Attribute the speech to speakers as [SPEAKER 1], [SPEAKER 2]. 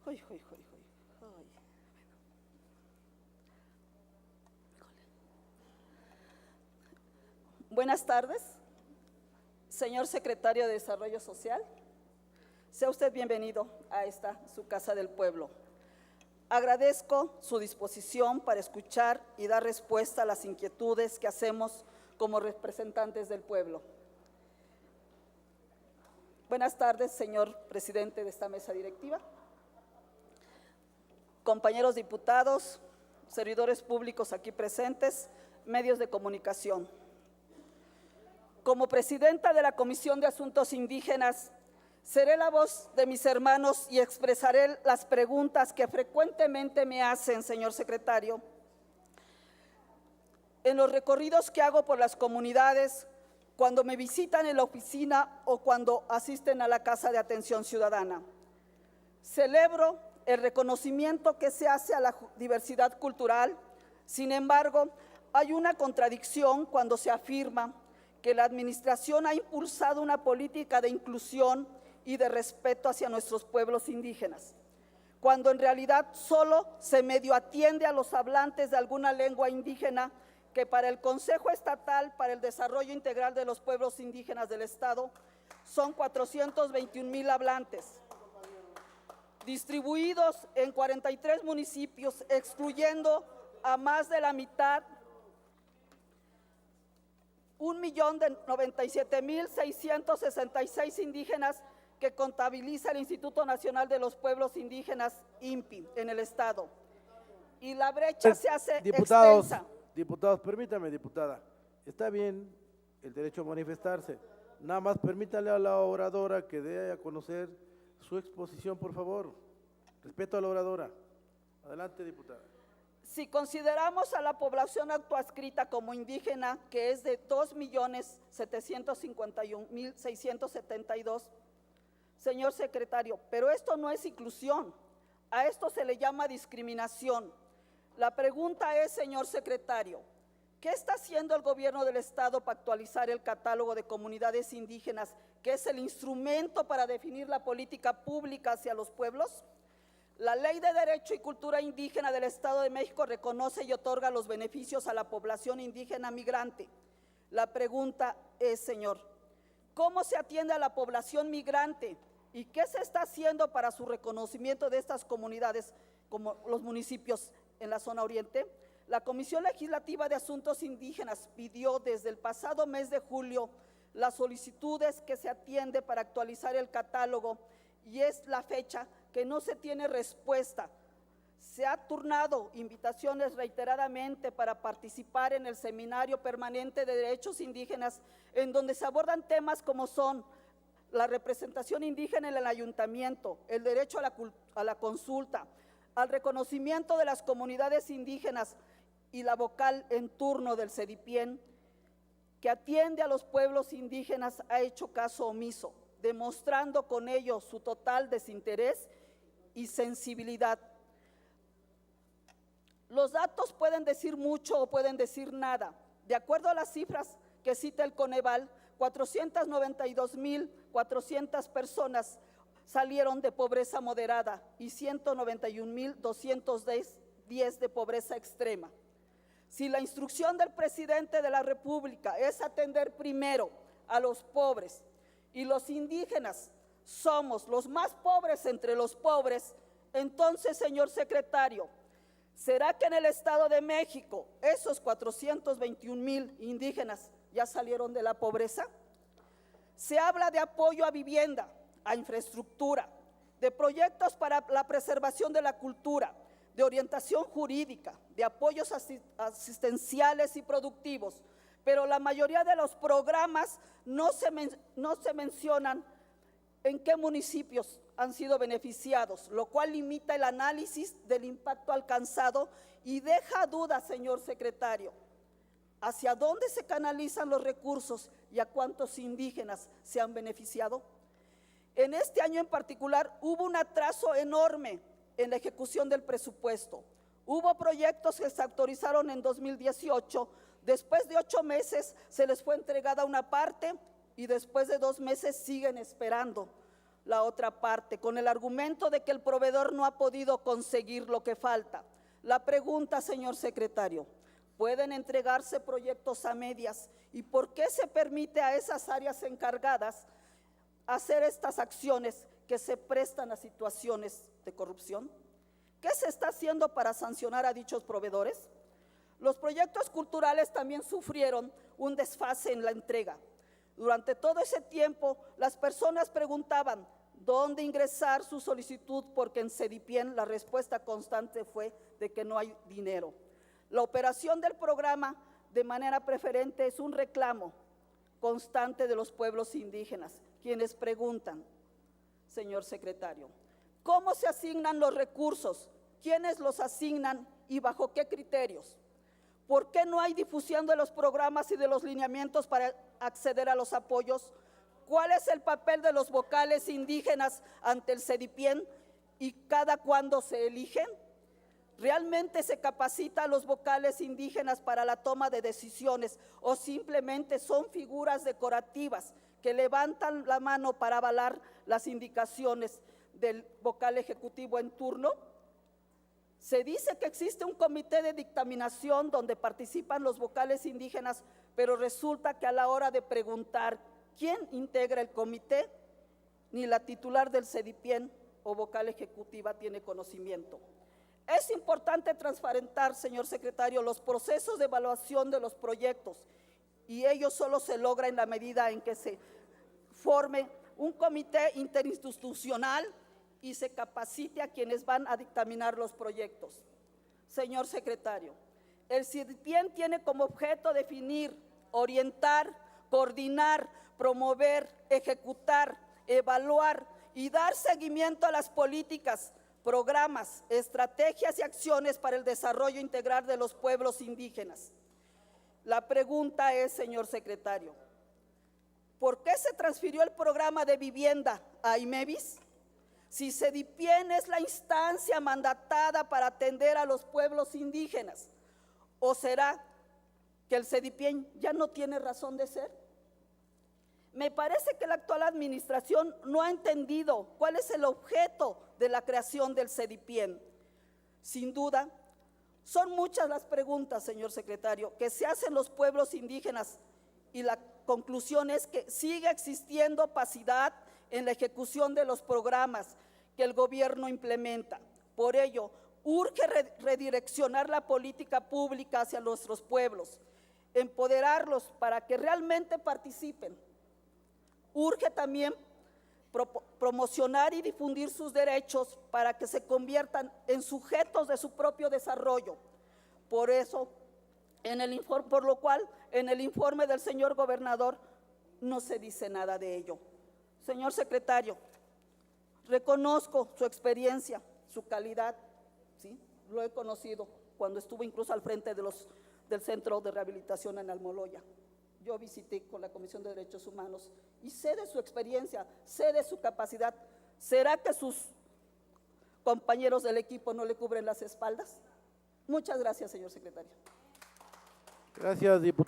[SPEAKER 1] Uy, uy, uy, uy, uy. Buenas tardes, señor secretario de Desarrollo Social. Sea usted bienvenido a esta, su Casa del Pueblo. Agradezco su disposición para escuchar y dar respuesta a las inquietudes que hacemos como representantes del pueblo. Buenas tardes, señor presidente de esta mesa directiva, compañeros diputados, servidores públicos aquí presentes, medios de comunicación. Como presidenta de la Comisión de Asuntos Indígenas, seré la voz de mis hermanos y expresaré las preguntas que frecuentemente me hacen, señor secretario. En los recorridos que hago por las comunidades, cuando me visitan en la oficina o cuando asisten a la Casa de Atención Ciudadana. Celebro el reconocimiento que se hace a la diversidad cultural. Sin embargo, hay una contradicción cuando se afirma que la administración ha impulsado una política de inclusión y de respeto hacia nuestros pueblos indígenas, cuando en realidad solo se medio atiende a los hablantes de alguna lengua indígena que para el Consejo Estatal para el Desarrollo Integral de los Pueblos Indígenas del Estado son 421,000 hablantes, distribuidos en 43 municipios, excluyendo a más de la mitad, 1,097,666 indígenas que contabiliza el Instituto Nacional de los Pueblos Indígenas, INPI, en el Estado. Y la brecha se hace extensa.
[SPEAKER 2] Diputados, permítame, diputada, está bien el derecho a manifestarse, nada más permítale a la oradora que dé a conocer su exposición, por favor. Respeto a la oradora. Adelante, diputada.
[SPEAKER 1] Si consideramos a la población autoadscrita como indígena, que es de 2,751,672, señor secretario, pero esto no es inclusión, a esto se le llama discriminación. La pregunta es, señor secretario, ¿qué está haciendo el gobierno del Estado para actualizar el catálogo de comunidades indígenas, que es el instrumento para definir la política pública hacia los pueblos? La Ley de Derecho y Cultura Indígena del Estado de México reconoce y otorga los beneficios a la población indígena migrante. La pregunta es, señor, ¿cómo se atiende a la población migrante? ¿Y qué se está haciendo para su reconocimiento de estas comunidades, como los municipios en la zona oriente? La Comisión Legislativa de Asuntos Indígenas pidió desde el pasado mes de julio las solicitudes que se atiende para actualizar el catálogo y es la fecha que no se tiene respuesta. Se ha turnado invitaciones reiteradamente para participar en el Seminario Permanente de Derechos Indígenas, en donde se abordan temas como son la representación indígena en el ayuntamiento, el derecho a la consulta, al reconocimiento de las comunidades indígenas y la vocal en turno del CEDIPIEN, que atiende a los pueblos indígenas, ha hecho caso omiso, demostrando con ello su total desinterés y sensibilidad. Los datos pueden decir mucho o pueden decir nada. De acuerdo a las cifras que cita el Coneval, 492,400 personas salieron de pobreza moderada y 191,210 de pobreza extrema. Si la instrucción del presidente de la República es atender primero a los pobres y los indígenas somos los más pobres entre los pobres, entonces, señor secretario, ¿será que en el Estado de México esos 421,000 indígenas ya salieron de la pobreza? Se habla de apoyo a vivienda, a infraestructura, de proyectos para la preservación de la cultura, de orientación jurídica, de apoyos asistenciales y productivos, pero la mayoría de los programas no se mencionan en qué municipios han sido beneficiados, lo cual limita el análisis del impacto alcanzado y deja dudas, señor secretario, ¿hacia dónde se canalizan los recursos y a cuántos indígenas se han beneficiado? En este año en particular hubo un atraso enorme en la ejecución del presupuesto. Hubo proyectos que se autorizaron en 2018, después de 8 meses se les fue entregada una parte y después de 2 meses siguen esperando. la otra parte, con el argumento de que el proveedor no ha podido conseguir lo que falta. La pregunta, señor secretario, ¿pueden entregarse proyectos a medias? ¿Y por qué se permite a esas áreas encargadas hacer estas acciones que se prestan a situaciones de corrupción? ¿Qué se está haciendo para sancionar a dichos proveedores? Los proyectos culturales también sufrieron un desfase en la entrega. Durante todo ese tiempo, las personas preguntaban dónde ingresar su solicitud, porque en CEDIPIEN la respuesta constante fue de que no hay dinero. La operación del programa de manera preferente es un reclamo constante de los pueblos indígenas, quienes preguntan, señor secretario, ¿cómo se asignan los recursos? ¿Quiénes los asignan y bajo qué criterios? ¿Por qué no hay difusión de los programas y de los lineamientos para acceder a los apoyos? ¿Cuál es el papel de los vocales indígenas ante el CEDIPIEN y cada cuándo se eligen? ¿Realmente se capacita a los vocales indígenas para la toma de decisiones o simplemente son figuras decorativas que levantan la mano para avalar las indicaciones del vocal ejecutivo en turno? Se dice que existe un comité de dictaminación donde participan los vocales indígenas, pero resulta que a la hora de preguntar quién integra el comité, ni la titular del CEDIPIEN o vocal ejecutiva tiene conocimiento. Es importante transparentar, señor secretario, los procesos de evaluación de los proyectos, y ello solo se logra en la medida en que se forme un comité interinstitucional y se capacite a quienes van a dictaminar los proyectos. Señor secretario, el CEDIPIEN tiene como objeto definir, orientar, coordinar, promover, ejecutar, evaluar y dar seguimiento a las políticas, programas, estrategias y acciones para el desarrollo integral de los pueblos indígenas. La pregunta es, señor secretario, ¿por qué se transfirió el programa de vivienda a IMEVIS? Si CEDIPIEN es la instancia mandatada para atender a los pueblos indígenas, ¿o será que el CEDIPIEN ya no tiene razón de ser? Me parece que la actual administración no ha entendido cuál es el objeto de la creación del CEDIPIEN. Sin duda, son muchas las preguntas, señor secretario, que se hacen los pueblos indígenas, y la conclusión es que sigue existiendo opacidad en la ejecución de los programas que el gobierno implementa. Por ello, urge redireccionar la política pública hacia nuestros pueblos, empoderarlos para que realmente participen. Urge también promocionar y difundir sus derechos para que se conviertan en sujetos de su propio desarrollo. Por lo cual, en el informe del señor gobernador no se dice nada de ello. Señor secretario, reconozco su experiencia, su calidad, ¿sí? Lo he conocido cuando estuve incluso al frente del Centro de Rehabilitación en Almoloya. Yo visité con la Comisión de Derechos Humanos y sé de su experiencia, sé de su capacidad. ¿Será que sus compañeros del equipo no le cubren las espaldas? Muchas gracias, señor secretario.
[SPEAKER 2] Gracias, diputado.